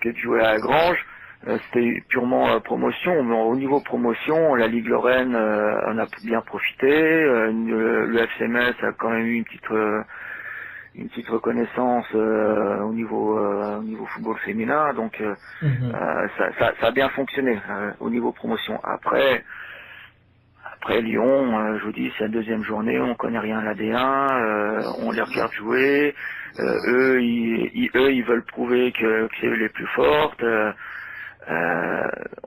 de jouer à la Grange. C'était purement promotion, mais au niveau promotion, la Ligue Lorraine en a bien profité. Le FCMS a quand même eu une petite reconnaissance au niveau football féminin, donc ça a bien fonctionné au niveau promotion. Après Lyon, je vous dis, c'est la deuxième journée, on connaît rien à la D1, on les regarde jouer, eux ils veulent prouver que c'est eux les plus fortes.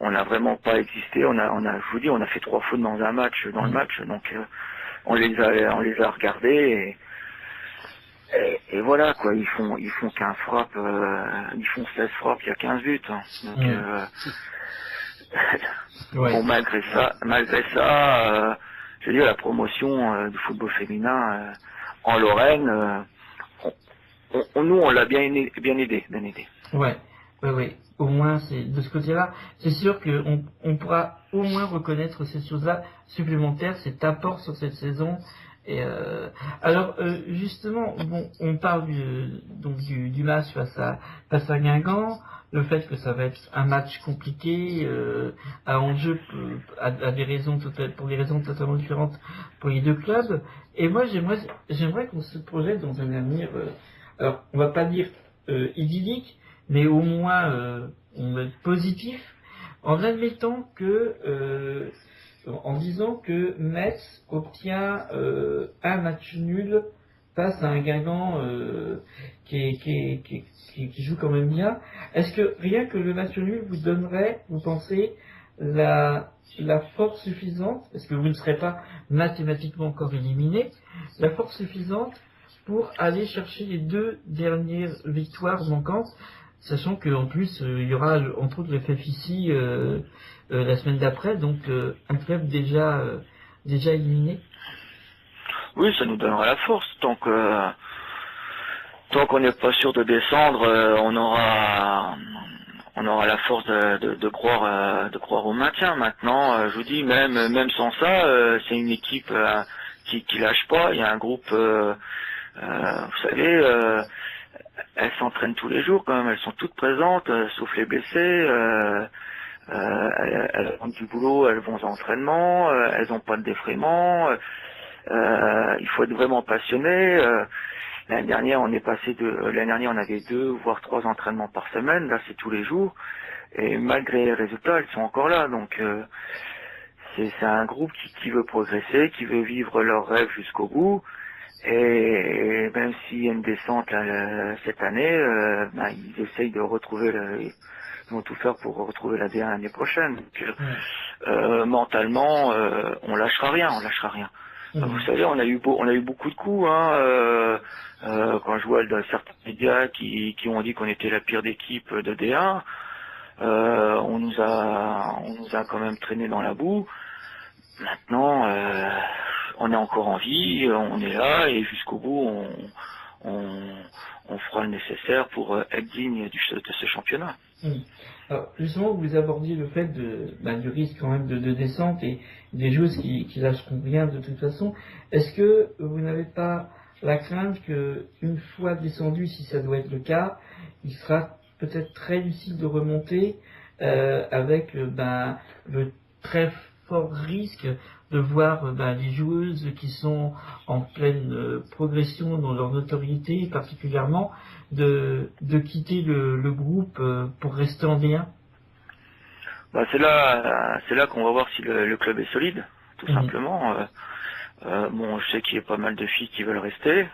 On n'a vraiment pas existé, je vous dis, on a fait 3 fautes dans le match, donc on les a regardés. Et voilà quoi, ils font 15 frappes, ils font 16 frappes, il y a 15 buts. Hein. Donc bon, malgré ça, je veux dire, la promotion du football féminin en Lorraine, nous on l'a bien aidé. Ouais. Au moins, c'est de ce côté-là, c'est sûr qu'on pourra au moins reconnaître ces choses-là supplémentaires, cet apport sur cette saison. Et alors justement, bon, on parle du match face à Guingamp, le fait que ça va être un match compliqué, à enjeu à des raisons pour des raisons totalement différentes pour les deux clubs. Et moi, j'aimerais qu'on se projette dans un avenir, alors on va pas dire idyllique, mais au moins on va être positif, en admettant que en disant que Metz obtient un match nul face à un Guingamp qui joue quand même bien. Est-ce que rien que le match nul vous donnerait, vous pensez, la force suffisante, parce que vous ne serez pas mathématiquement encore éliminé, la force suffisante pour aller chercher les 2 dernières victoires manquantes, sachant qu'en plus il y aura entre autres le FF ici la semaine d'après, donc un club déjà éliminé? Oui, ça nous donnera la force. Tant qu'on n'est pas sûr de descendre, on aura la force de croire au maintien. Maintenant, je vous dis, même sans ça, c'est une équipe qui lâche pas. Il y a un groupe, vous savez, elles s'entraînent tous les jours quand même. Elles sont toutes présentes, sauf les blessés. Elles ont du boulot, elles vont aux entraînements, elles n'ont pas de défraiement. Il faut être vraiment passionné. L'année dernière, on avait 2 voire 3 entraînements par semaine. Là, c'est tous les jours. Et malgré les résultats, elles sont encore là. Donc, c'est un groupe qui veut progresser, qui veut vivre leurs rêves jusqu'au bout. Et même s'il y a une descente là, cette année, ils essayent de retrouver ils vont tout faire pour retrouver la D1 l'année prochaine. Donc, mentalement, on lâchera rien. Vous savez, on a eu beaucoup de coups, hein, quand je vois certains médias qui ont dit qu'on était la pire équipe de D1, on nous a quand même traîné dans la boue. Maintenant, on est encore en vie, on est là et jusqu'au bout, on fera le nécessaire pour être digne de ce championnat. Alors, justement, vous abordiez le fait du risque quand même de descente et des joueuses qui lâcheront rien de toute façon. Est-ce que vous n'avez pas la crainte que, une fois descendu, si ça doit être le cas, il sera peut-être très difficile de remonter avec le très fort risque de voir les joueuses qui sont en pleine progression dans leur notoriété, particulièrement, de quitter le groupe pour rester en D1? C'est là qu'on va voir si le club est solide, tout simplement. Bon, je sais qu'il y a pas mal de filles qui veulent rester.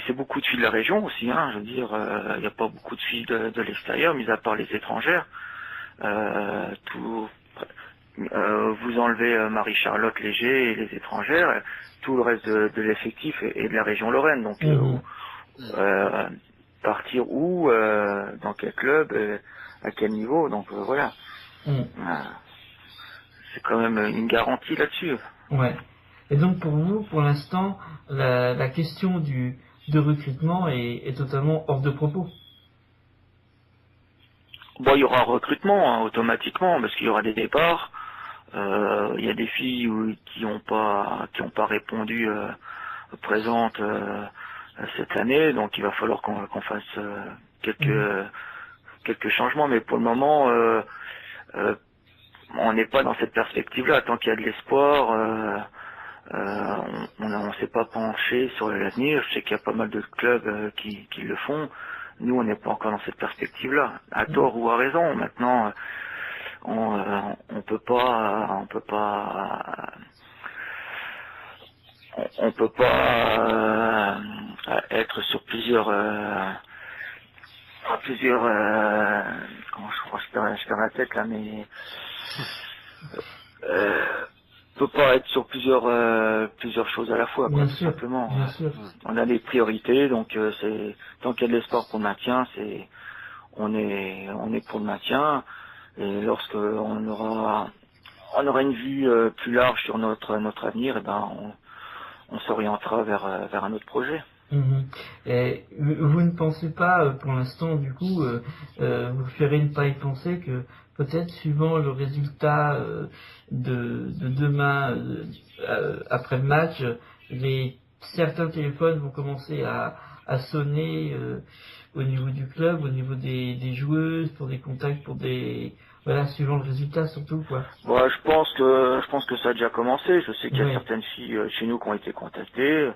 C'est beaucoup de filles de la région aussi, hein. Je veux dire, il n'y a pas beaucoup de filles de l'extérieur, mis à part les étrangères. Vous enlevez Marie-Charlotte Léger et les étrangères, tout le reste de l'effectif est de la région Lorraine. Donc, partir où, dans quel club, à quel niveau, donc voilà. C'est quand même une garantie là-dessus. Ouais. Et donc pour vous, pour l'instant, la question de recrutement est totalement hors de propos. Bon, il y aura recrutement hein, automatiquement parce qu'il y aura des départs. Il y a des filles qui n'ont pas répondu présentes cette année, donc il va falloir qu'on fasse quelques changements. Mais pour le moment, on n'est pas dans cette perspective-là. Tant qu'il y a de l'espoir, on ne s'est pas penché sur l'avenir. Je sais qu'il y a pas mal de clubs qui le font. Nous, on n'est pas encore dans cette perspective-là, à tort ou à raison. Maintenant, on peut pas être sur plusieurs comment je perds la tête là, mais on peut pas être sur plusieurs choses à la fois, quoi, tout simplement. Bien sûr. On a des priorités, donc c'est tant qu'il y a de l'espoir pour le maintien, on est pour le maintien. Et lorsque on aura une vue plus large sur notre avenir, et ben on s'orientera vers un autre projet. Et vous ne pensez pas, pour l'instant, du coup, vous ferez ne pas y penser que peut-être suivant le résultat de demain, après le match, certains téléphones vont commencer à sonner au niveau du club, au niveau des joueuses, pour des contacts, suivant le résultat surtout, quoi. Bon, je pense que ça a déjà commencé. Je sais qu'il y a certaines filles chez nous qui ont été contactées.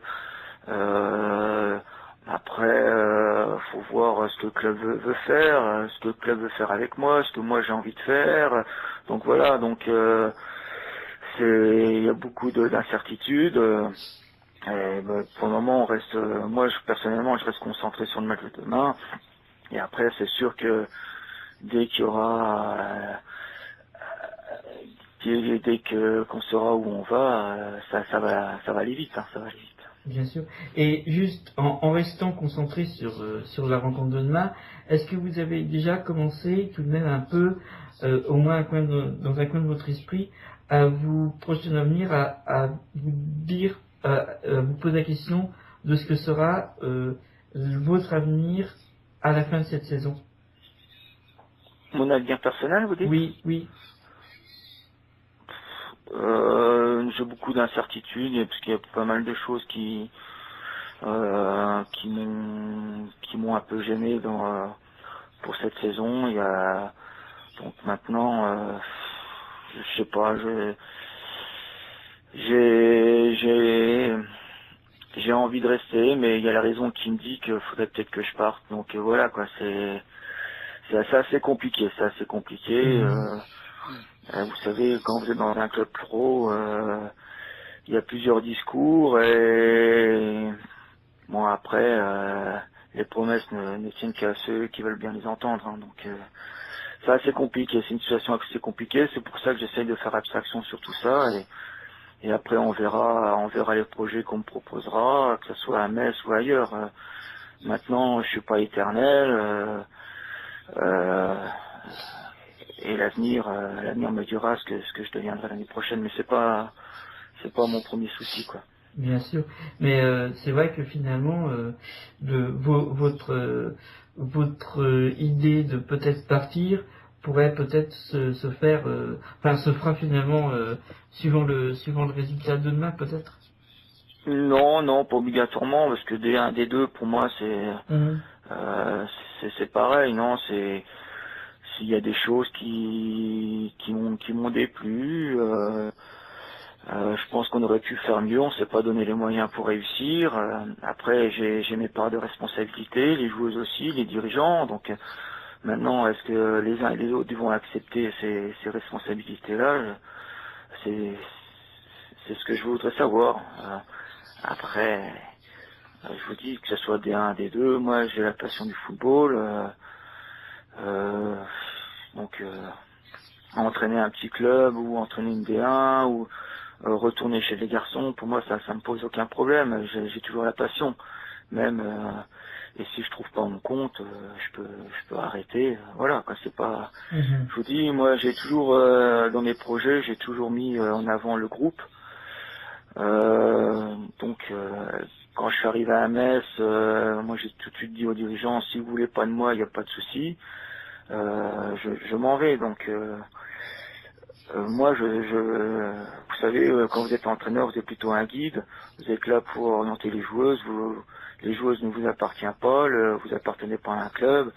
Après, faut voir ce que le club veut faire, ce que le club veut faire avec moi, ce que moi j'ai envie de faire. Donc voilà, il y a beaucoup d'incertitudes. Pour le moment, personnellement, je reste concentré sur le match de demain. Et après, c'est sûr que dès qu'il y aura, dès qu'on saura où on va, ça va aller vite, hein, ça va aller vite. Bien sûr. Et juste en restant concentré sur la rencontre de demain, est-ce que vous avez déjà commencé tout de même un peu, au moins dans un coin de votre esprit, à vous projeter un avenir, à vous dire, vous poser la question de ce que sera votre avenir à la fin de cette saison? Mon avenir personnel, vous dites? Oui. J'ai beaucoup d'incertitudes parce qu'il y a pas mal de choses qui m'ont un peu gêné pour cette saison. Donc maintenant, je sais pas, j'ai envie de rester, mais il y a la raison qui me dit qu'il faudrait peut-être que je parte. Donc voilà quoi, c'est assez compliqué, vous savez, quand vous êtes dans un club pro, il y a plusieurs discours et bon après les promesses ne tiennent qu'à ceux qui veulent bien les entendre. Hein, donc c'est assez compliqué, c'est une situation assez compliquée. C'est pour ça que j'essaye de faire abstraction sur tout ça et après on verra les projets qu'on me proposera, que ce soit à Metz ou ailleurs. Maintenant, je suis pas éternel. Et l'avenir me dira ce que je deviendrai l'année prochaine, mais c'est pas mon premier souci, quoi. Bien sûr, mais c'est vrai que finalement votre idée de peut-être partir pourrait peut-être se fera finalement suivant le résultat de demain, peut-être. Non, pas obligatoirement, parce que D1, D2 pour moi c'est pareil, non, s'il y a des choses qui m'ont déplu, Je pense qu'on aurait pu faire mieux, on s'est pas donné les moyens pour réussir. Après, j'ai mes parts de responsabilité, les joueuses aussi, les dirigeants. Donc maintenant, est-ce que les uns et les autres vont accepter ces responsabilités-là? C'est ce que je voudrais savoir. Après, je vous dis que ce soit des 1, des 2, moi j'ai la passion du football. Donc entraîner un petit club ou entraîner une D1 ou retourner chez les garçons, pour moi ça me pose aucun problème. J'ai toujours la passion. Même et si je trouve pas mon compte, je peux arrêter. Voilà, quoi, c'est pas. Je vous dis, moi j'ai toujours dans mes projets, j'ai toujours mis en avant le groupe. Donc quand je suis arrivé à Metz, moi j'ai tout de suite dit aux dirigeants, si vous voulez pas de moi, il n'y a pas de souci. Je m'en vais. Donc moi, vous savez, quand vous êtes entraîneur, vous êtes plutôt un guide. Vous êtes là pour orienter les joueuses. Les joueuses ne vous appartiennent pas. Vous appartenez pas à un club.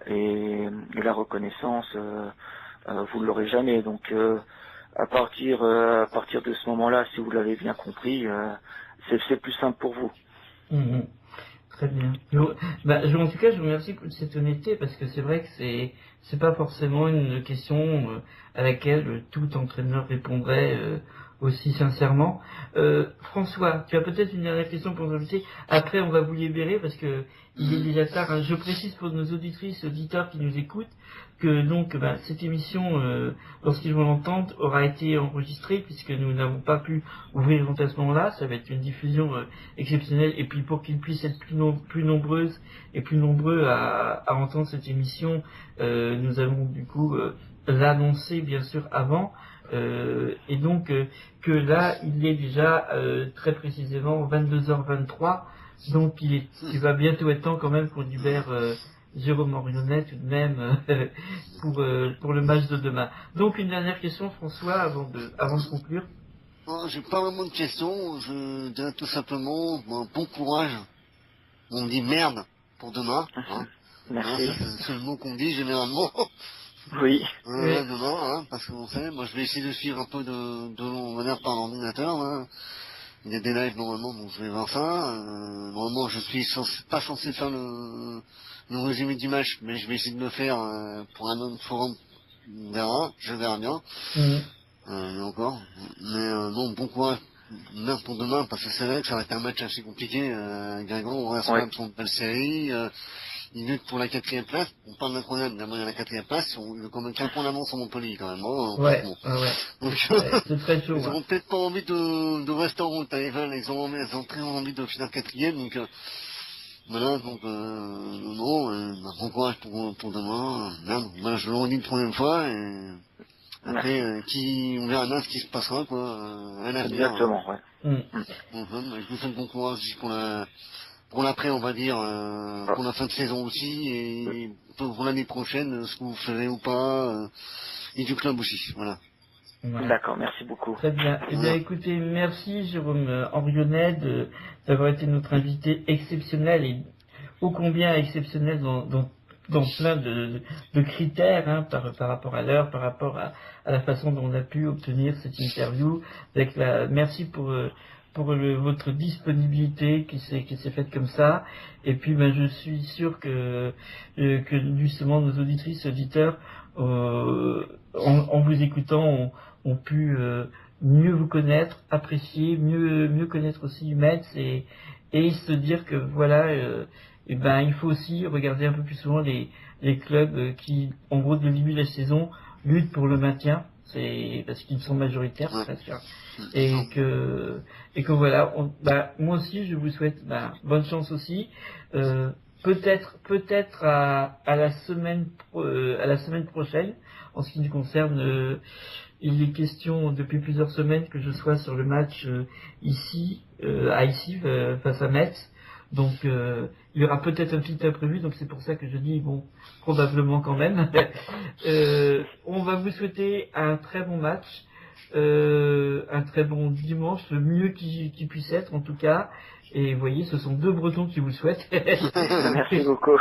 Et la reconnaissance, vous ne l'aurez jamais. Donc, à partir de ce moment-là, si vous l'avez bien compris, c'est plus simple pour vous. Mmh. Très bien. En tout cas, je vous remercie pour cette honnêteté, parce que c'est vrai que c'est pas forcément une question à laquelle tout entraîneur répondrait aussi sincèrement. François, tu as peut-être une dernière question pour nous ajouter. Après, on va vous libérer parce que il est déjà tard. Hein. Je précise pour nos auditrices, auditeurs qui nous écoutent, que donc cette émission, lorsqu'ils vont l'entendre, aura été enregistrée puisque nous n'avons pas pu ouvrir à ce moment-là. Ça va être une diffusion exceptionnelle, et puis pour qu'ils puissent être plus nombreuses et plus nombreux à entendre cette émission, nous allons du coup l'annoncer bien sûr avant. Et donc que là il est déjà très précisément 22h23, donc il va bientôt être temps quand même pour Hubert Jérôme Orionnet tout de même pour le match de demain. Donc une dernière question, François, avant de conclure. J'ai pas vraiment de questions, je dirais tout simplement bon courage. On dit merde pour demain. Hein. Merci. C'est le mot qu'on dit généralement. Oui. Demain, hein, parce qu'on sait, moi je vais essayer de suivre un peu de manière par l'ordinateur. Hein. Il y a des lives normalement, donc je vais voir ça. Normalement, je suis pas censé faire le résumé du match, mais je vais essayer de le faire pour un autre forum. On verra, je verrai bien. Encore. Mais non, bon courage. Merde pour demain, parce que c'est vrai que ça va être un match assez compliqué. Guingamp, on reste quand même sur une belle série. Il lutte pour la 4e place. On parle d'incroyable, d'abord il y a la 4e place. Il y a quand même qu'un point d'avance sur Montpellier quand même. Hein, Donc, c'est très chaud. Ils n'auront peut-être pas envie de rester en route. Ils ont très envie de finir 4e. Donc voilà, donc bon courage pour demain. Voilà, je le redis une troisième fois. Et après, on verra bien ce qui se passera, quoi, à l'avenir. Exactement, ouais. Je vous souhaite bon courage aussi pour l'après, on va dire, pour la fin de saison aussi, et pour l'année prochaine, ce que vous ferez ou pas, et du club aussi, voilà. D'accord, merci beaucoup. Très bien. Eh bien, écoutez, merci Jérôme Orionnet d'avoir été notre invité exceptionnel, et ô combien exceptionnel dans plein de critères, hein, par rapport à l'heure, par rapport à la façon dont on a pu obtenir cette interview. Merci pour votre disponibilité qui s'est faite comme ça. Et puis je suis sûr que justement nos auditrices, auditeurs, en vous écoutant, ont pu mieux vous connaître, apprécier, mieux connaître aussi Metz, et se dire que voilà, il faut aussi regarder un peu plus souvent les clubs qui, en gros, dès le début de la saison, luttent pour le maintien. C'est parce qu'ils sont majoritaires, c'est sûr. Et que voilà, moi aussi je vous souhaite bonne chance aussi. Peut-être à la semaine prochaine, en ce qui nous concerne. Il est question depuis plusieurs semaines que je sois sur le match ici face à Metz. Donc il y aura peut-être un petit imprévu, donc c'est pour ça que je dis probablement quand même. On va vous souhaiter un très bon match, un très bon dimanche, le mieux qui puisse être en tout cas. Et vous voyez, ce sont deux Bretons qui vous le souhaitent. Merci beaucoup.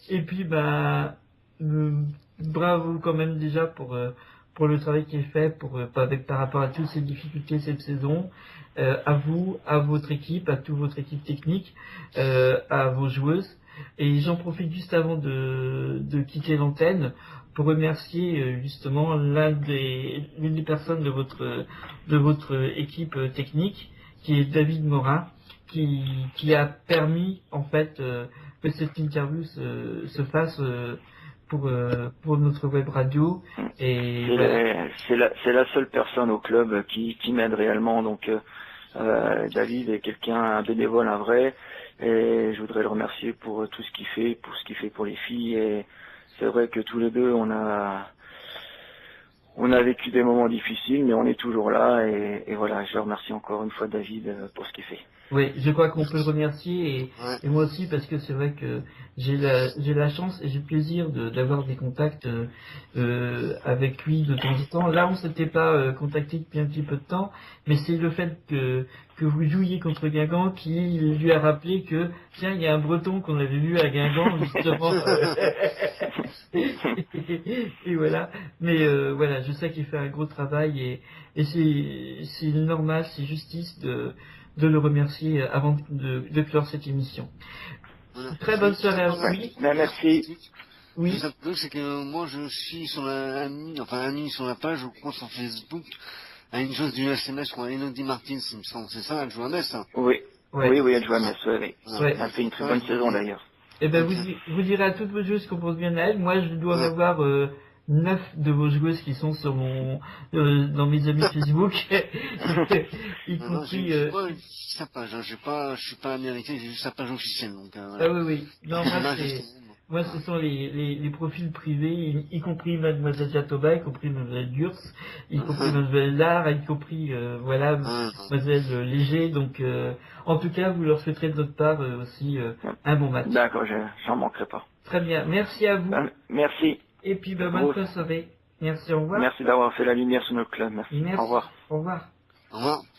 Et puis bravo quand même déjà pour pour le travail qui est fait par rapport à toutes ces difficultés cette saison, à vous, à votre équipe, à toute votre équipe technique, à vos joueuses. Et j'en profite juste avant de quitter l'antenne pour remercier justement l'une des personnes de votre équipe technique, qui est David Morin, qui a permis en fait que cette interview se fasse pour notre web radio. Et voilà. C'est la seule personne au club qui m'aide réellement. Donc David est un bénévole, un vrai. Et je voudrais le remercier pour tout ce qu'il fait, pour ce qu'il fait pour les filles. Et c'est vrai que tous les deux, on a vécu des moments difficiles, mais on est toujours là. Et voilà, je le remercie encore une fois David pour ce qu'il fait. Oui, je crois qu'on peut le remercier et moi aussi, parce que c'est vrai que j'ai la chance et j'ai le plaisir d'avoir des contacts avec lui de temps en temps. Là, on s'était pas contacté depuis un petit peu de temps, mais c'est le fait que vous jouiez contre Guingamp qui lui a rappelé que tiens, il y a un Breton qu'on avait vu à Guingamp justement. Et voilà. Mais voilà, je sais qu'il fait un gros travail et c'est normal, c'est justice de le remercier avant de clore cette émission. Voilà. Très bonne soirée à vous. Ouais. Merci. Oui. Le truc, c'est que moi, je suis sur ami sur la page, je crois, sur Facebook, à une chose du SMS, je crois, Elodie Martins, il me semble. C'est ça, elle joue à Metz, hein. Oui. Ouais. Oui, elle joue à Metz, oui. Ouais. Elle fait une très bonne saison d'ailleurs. Eh ben, vous direz à toutes vos joueuses qu'on pense bien à elle. Moi, je dois avoir 9 de vos joueuses qui sont sur dans mes amis Facebook, y compris. Sa page, hein. Je suis pas américain, j'ai juste sa page officielle, donc. Ah oui. Non, moi, ce sont les profils privés, y compris Mademoiselle Jatoba, y compris Mademoiselle Durs, y compris Mademoiselle Lar, y compris, voilà, Mademoiselle Léger. Donc, en tout cas, vous leur souhaiterez de notre part aussi un bon match. D'accord, j'en manquerai pas. Très bien. Merci à vous. Merci. Et puis, bonne soirée. Merci, au revoir. Merci d'avoir fait la lumière sur notre club. Merci. Merci. Au revoir. Au revoir. Au revoir.